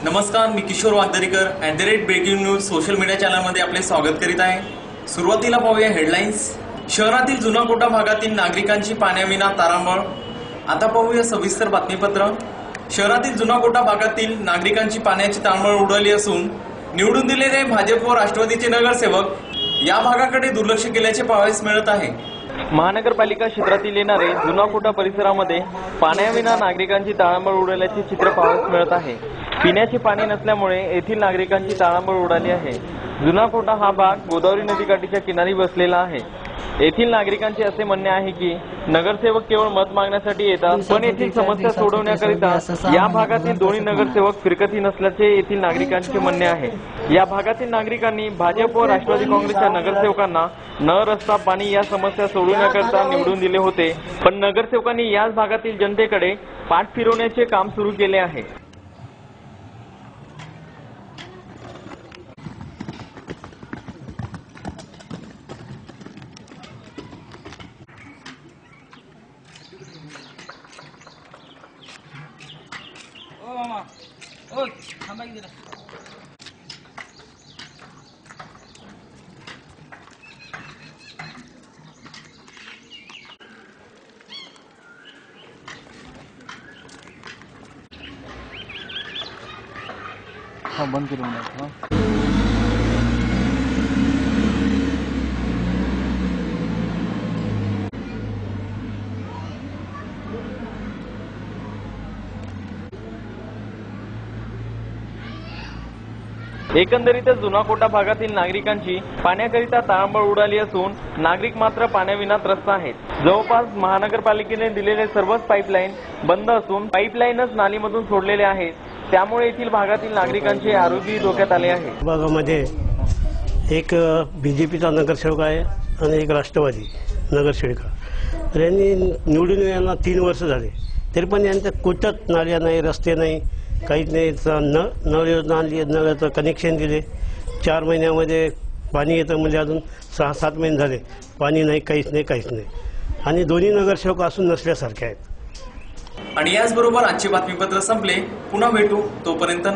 नमस्कार, मी Kishor Wagdarikar @breaking news social media चॅनलमध्ये आपले स्वागत करीत आहे। सुरुवातीला पाहूया हेडलाईन्स। शहरातील जुना कोटा भागातील नागरिकांची पाण्याविना तारांबळ। आता पाहूया सविस्तर बातमीपत्र। शहरातील जुना कोटा भागातील नागरिकांची पाण्याची तारांबळ उडाली असून निवडून दिलेले भाजप व राष्ट्रवादीचे नगरसेवक या भागाकडे दुर्लक्ष केल्याचे पाहावयास मिळत आहे। महानगरपालिका क्षेत्रातील येणारे जुना कोटा परिसरामध्ये पाण्याविना नागरिकांची तारांबळ उडाल्याचे चित्र पाहावयास मिळत आहे। पिण्याचे पाणी नसल्यामुळे येथील नागरिकांची तारांबळ उडाली आहे। जुना कोटा हा भाग गोदावरी नदीकाठीच्या किनारी बसलेला आहे। येथील नागरिकांचे असे म्हणणे आहे की नगरसेवक केवळ मत मागण्यासाठी येतात, पण येथील समस्या सोडवण्याकरिता या भागातील दोन्ही नगरसेवक फिरकती नसल्याचे येथील नागरिकांचे म्हणणे आहे। या भागातील नागरिकांनी भाजप व राष्ट्रवादी काँग्रेसच्या नगरसेवकांना नळ, रस्ता, पाणी या समस्या सोडवण्याकरिता निवडून दिले होते, पण नगरसेवकांनी याच भागातील जनतेकडे पाठ फिरवण्याचे काम सुरू केले आहे। ओ मामा, ओ थांबा की जरा। हाँ, बंद करूँगा। एकंदरीतच जुना कोटा भागातील नागरिकांची पाण्याकरिता तारांबळ उडाली असून नागरिक मात्र पाण्याविना त्रस्त आहेत। जवळपास महानगरपालिकेने दिलेले सर्वच पाईपलाईन बंद असून पाईपलाईनच नालीमधून सोडलेले आहेत, त्यामुळे येथील भागातील नागरिकांचे आरोग्य धोक्यात आले आहे। भागामध्ये एक बीजेपीचा नगरसेवक आहे आणि एक राष्ट्रवादी नगरसेविका। तर यांनी निवडून यांना 3 वर्ष झाले, तरी पण यांच्या कुठंच नाल्या नाही, रस्ते नाही, काहीच नाही। नळ योजना आणली, नळाचं कनेक्शन दिले, 4 महिन्यामध्ये पाणी येतं, म्हणजे अजून 6-7 महिने झाले पाणी नाही, काहीच नाही। आणि दोन्ही नगरसेवक असून नसल्यासारखे आहेत। आणि याचबरोबर आजचे बातमीपत्र संपले। पुन्हा भेटू, तोपर्यंत